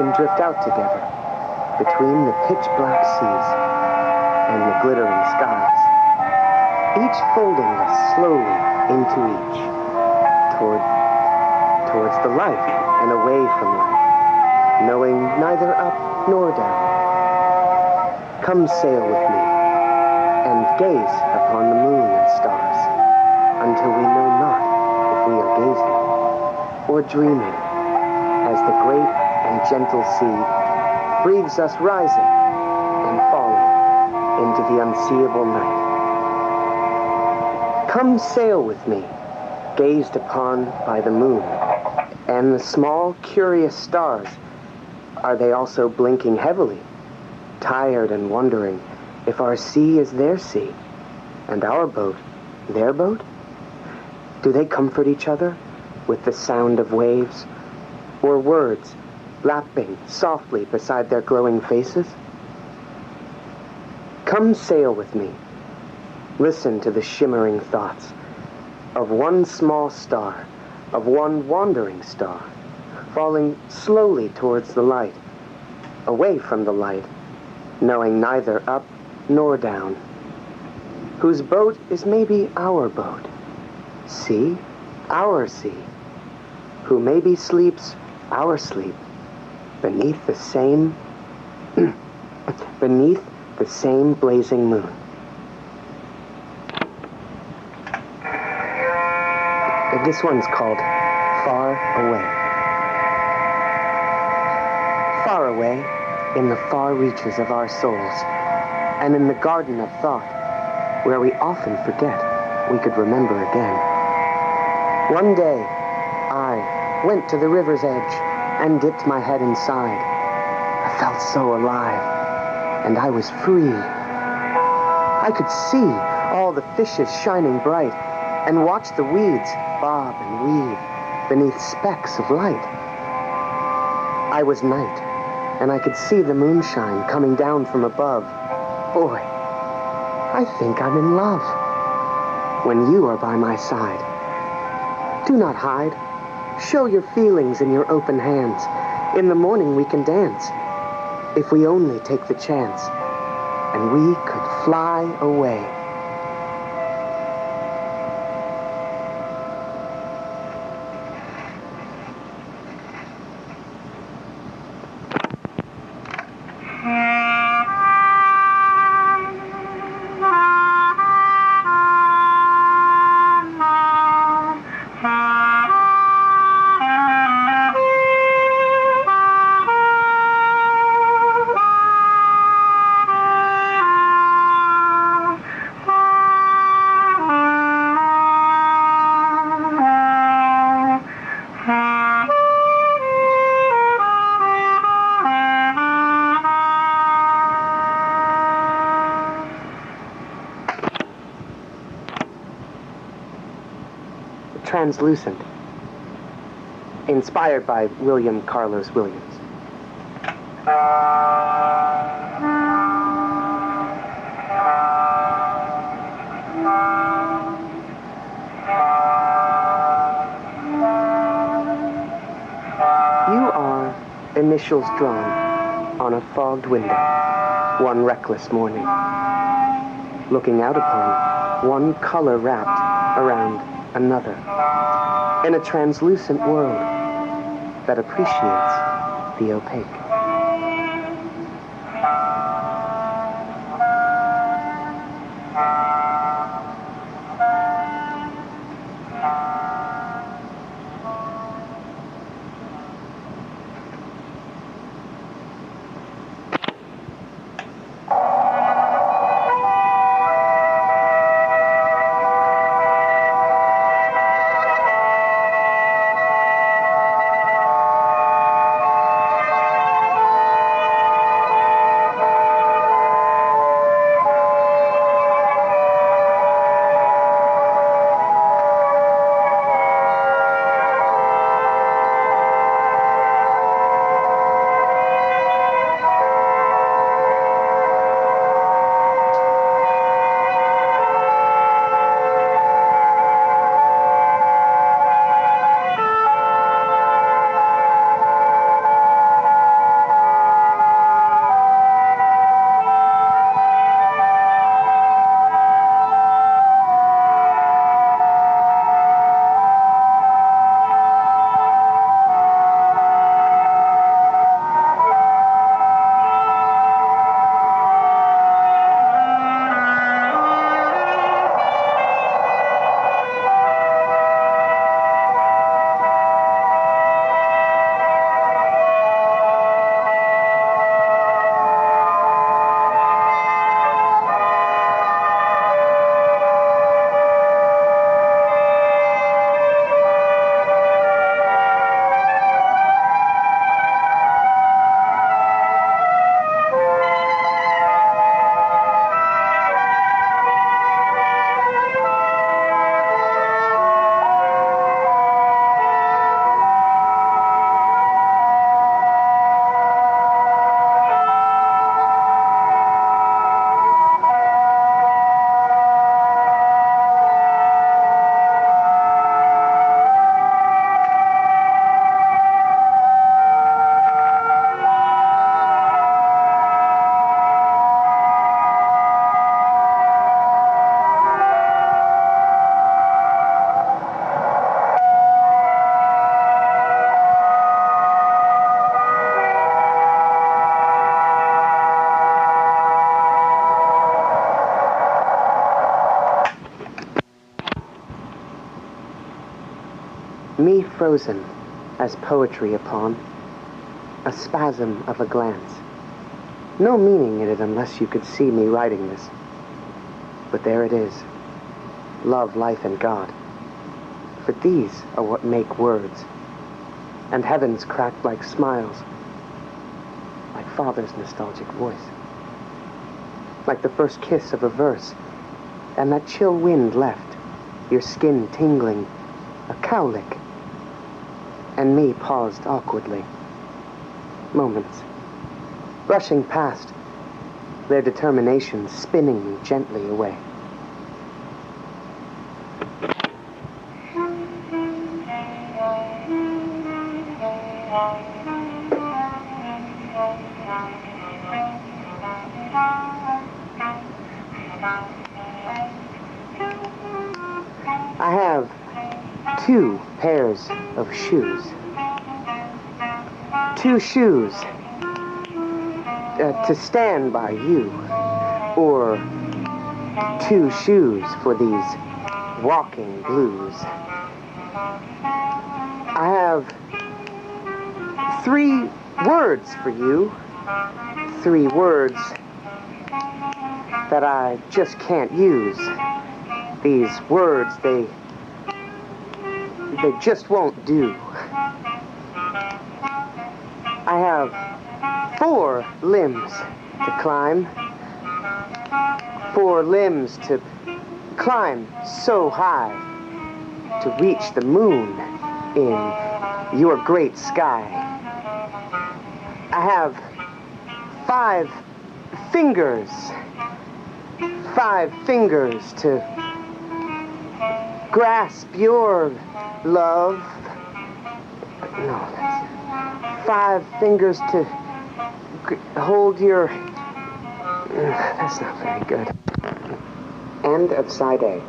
can drift out together between the pitch-black seas and the glittering skies, each folding us slowly into each, towards the light and away from light, knowing neither up nor down. Come sail with me, and gaze upon the moon and stars, until we know not if we are gazing or dreaming, as the great and gentle sea breathes us rising and falling into the unseeable night. Come sail with me, gazed upon by the moon, and the small, curious stars. Are they also blinking heavily, tired and wondering if our sea is their sea, and our boat their boat? Do they comfort each other with the sound of waves, or words lapping softly beside their glowing faces? Come sail with me. Listen to the shimmering thoughts of one small star, of one wandering star, falling slowly towards the light, away from the light, knowing neither up nor down, whose boat is maybe our boat, sea, our sea, who maybe sleeps our sleep beneath the same blazing moon. This one's called Far Away. Far away, in the far reaches of our souls, and in the garden of thought, where we often forget we could remember again. One day, I went to the river's edge and dipped my head inside. I felt so alive, and I was free. I could see all the fishes shining bright, and watch the weeds bob and weave beneath specks of light. I was night, and I could see the moonshine coming down from above. Boy, I think I'm in love when you are by my side. Do not hide. Show your feelings in your open hands. In the morning we can dance, if we only take the chance, and we could fly away. Translucent, inspired by William Carlos Williams. You are initials drawn on a fogged window, one reckless morning, looking out upon one color wrapped around another, in a translucent world that appreciates the opaque. Me frozen as poetry upon a spasm of a glance. No meaning in it unless you could see me writing this. But there it is. Love, life, and God. For these are what make words. And heavens cracked like smiles. Like father's nostalgic voice. Like the first kiss of a verse. And that chill wind left, your skin tingling, a cowlick. And me paused awkwardly. Moments. Rushing past, their determination spinning me gently away. I have 2 pairs of shoes. 2 shoes to stand by you, or 2 shoes for these walking blues. I have 3 words for you, 3 words that I just can't use. These words, they just won't do. I have 4 limbs to climb. 4 limbs to climb so high to reach the moon in your great sky. I have 5 fingers. 5 fingers to grasp your love. No, that's 5 fingers to hold your... That's not very good. End of side A.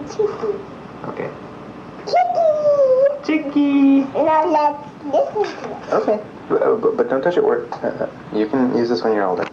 Chicky. Okay. Chicky! Chicky! Now let's listen to it. Okay. But don't touch it. You can use this when you're older.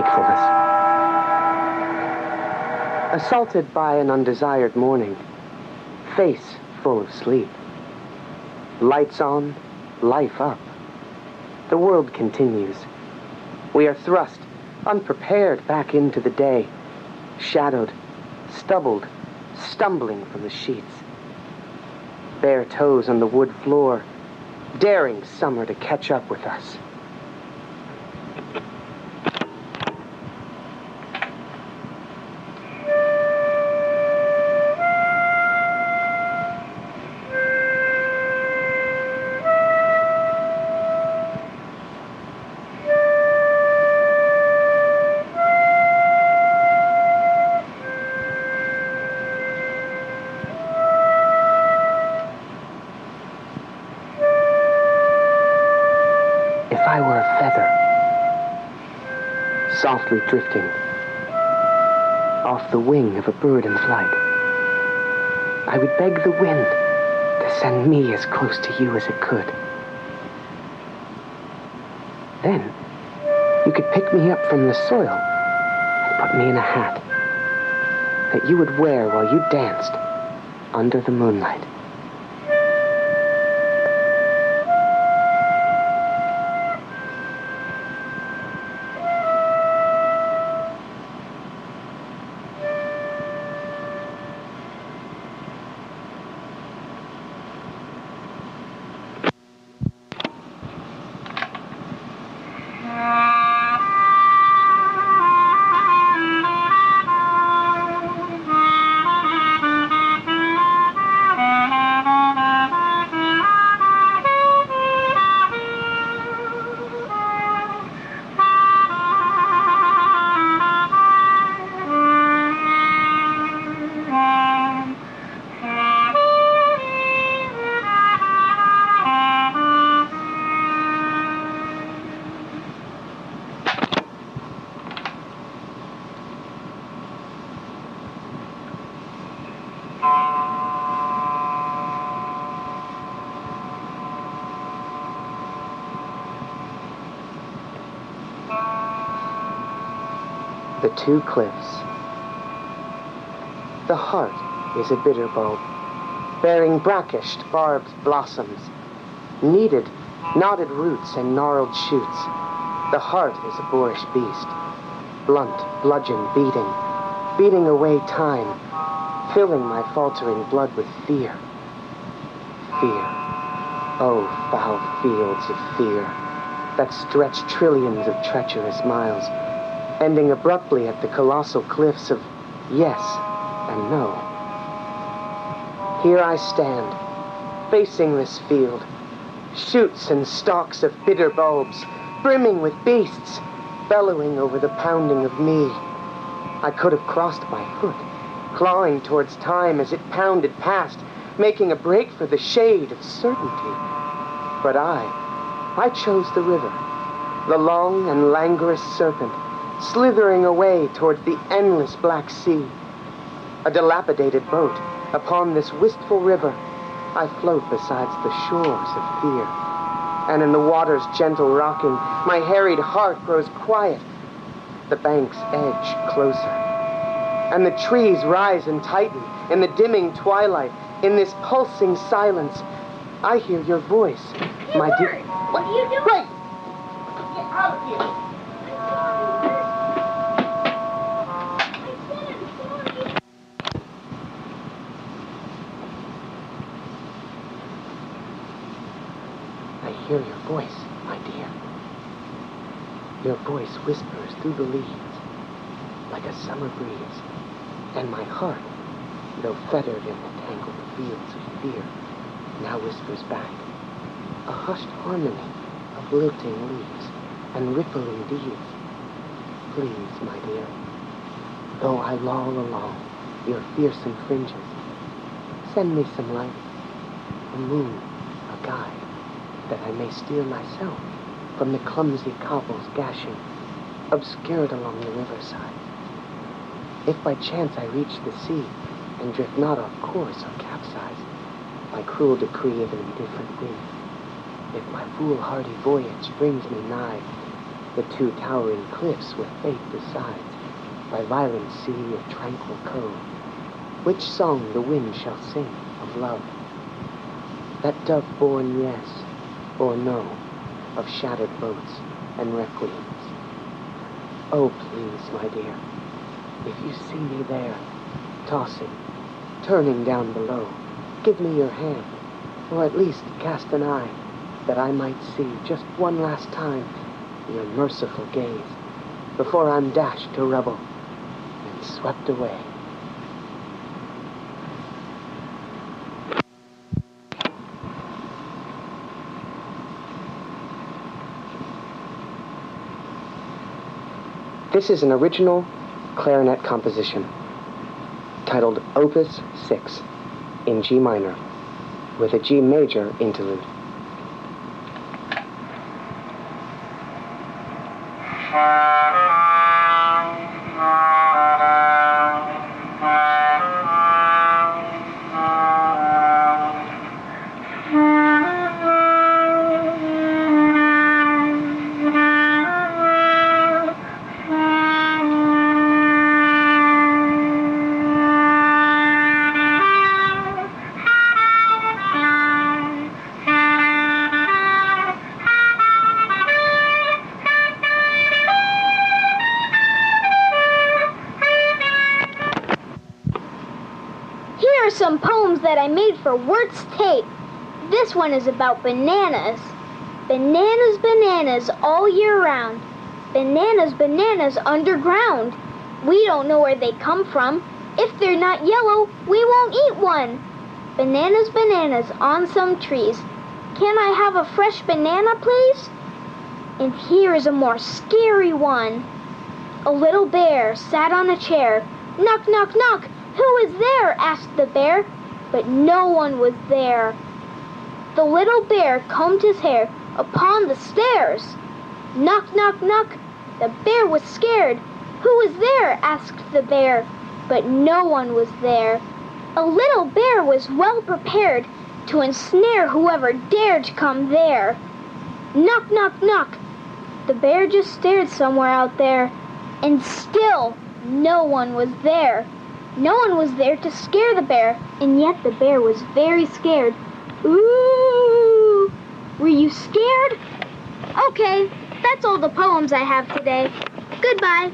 wakefulness. Assaulted by an undesired morning, face full of sleep. Lights on, life up. The world continues. We are thrust, unprepared, back into the day, shadowed, stubbled, stumbling from the sheets. Bare toes on the wood floor, daring summer to catch up with us. If I were a feather, softly drifting off the wing of a bird in flight, I would beg the wind to send me as close to you as it could. Then, you could pick me up from the soil and put me in a hat that you would wear while you danced under the moonlight. The two cliffs. The heart is a bitter bulb, bearing brackish, barbed blossoms, kneaded, knotted roots and gnarled shoots. The heart is a boorish beast, blunt, bludgeon beating away time, filling my faltering blood with fear. Fear. Oh, foul fields of fear that stretch trillions of treacherous miles, ending abruptly at the colossal cliffs of yes and no. Here I stand, facing this field, shoots and stalks of bitter bulbs, brimming with beasts, bellowing over the pounding of me. I could have crossed by foot, clawing towards time as it pounded past, making a break for the shade of certainty. But I chose the river, the long and languorous serpent, slithering away towards the endless black sea. A dilapidated boat, upon this wistful river, I float beside the shores of fear. And in the water's gentle rocking, my harried heart grows quiet. The banks edge closer, and the trees rise and tighten in the dimming twilight. In this pulsing silence, I hear your voice, my dear. What are you doing? Wait! Get out of here. I hear your voice, my dear. Your voice whispers through the leaves like a summer breeze, and my heart, though fettered in the tangled fields of fear, now whispers back a hushed harmony of lilting leaves and rippling deeds. Please, my dear, though I loll along your fearsome fringes, send me some light, a moon, a guide, that I may steer myself from the clumsy cobbles gashing, obscured along the riverside. If by chance I reach the sea and drift not off course or capsize, by cruel decree of an indifferent wind, if my foolhardy voyage brings me nigh the two towering cliffs with fate besides, by violent sea or tranquil cove, which song the wind shall sing of love? That dove-born yes or no of shattered boats and requiems. Oh, please, my dear, if you see me there, tossing, turning down below, give me your hand, or at least cast an eye, that I might see just one last time your merciful gaze, before I'm dashed to rubble and swept away. This is an original clarinet composition titled Opus 6 in G minor with a G major interlude. Here are some poems that I made for Wirt's tape. This one is about bananas. Bananas, bananas all year round. Bananas, bananas underground. We don't know where they come from. If they're not yellow, we won't eat one. Bananas, bananas on some trees. Can I have a fresh banana, please? And here is a more scary one. A little bear sat on a chair. Knock, knock, knock. Who is there? Asked the bear, but no one was there. The little bear combed his hair upon the stairs. Knock, knock, knock. The bear was scared. Who is there? Asked the bear, but no one was there. A little bear was well prepared to ensnare whoever dared to come there. Knock, knock, knock. The bear just stared somewhere out there, and still no one was there. No one was there to scare the bear, and yet the bear was very scared. Ooh! Were you scared? Okay, that's all the poems I have today. Goodbye.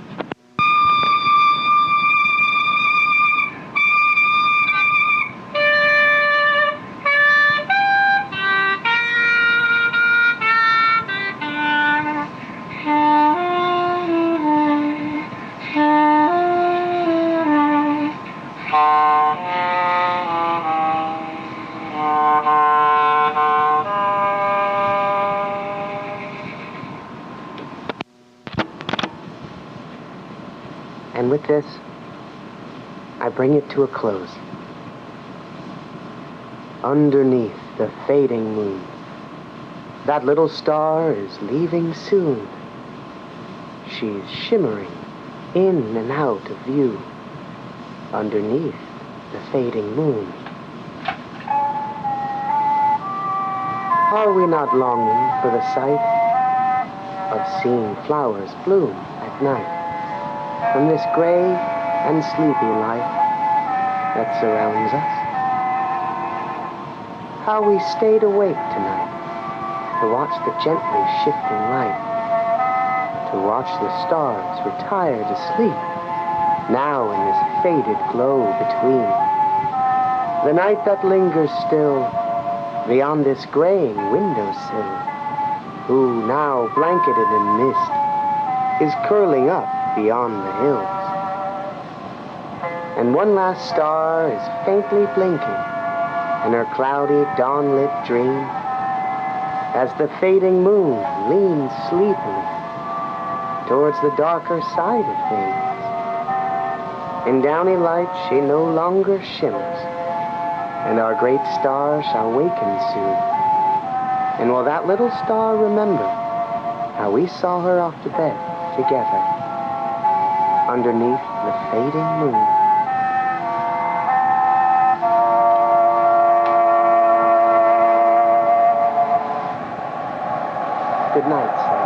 And with this, I bring it to a close. Underneath the fading moon, that little star is leaving soon. She's shimmering in and out of view, underneath the fading moon. Are we not longing for the sight of seeing flowers bloom at night? From this gray and sleepy life that surrounds us? How we stayed awake tonight to watch the gently shifting light, to watch the stars retire to sleep, now in this faded glow between. The night that lingers still beyond this graying windowsill, who now blanketed in mist is curling up beyond the hills. And one last star is faintly blinking in her cloudy, dawn-lit dream as the fading moon leans sleepily towards the darker side of things. In downy light she no longer shimmers, and our great star shall waken soon. And will that little star remember how we saw her off to bed together underneath the fading moon? Good night, Sara.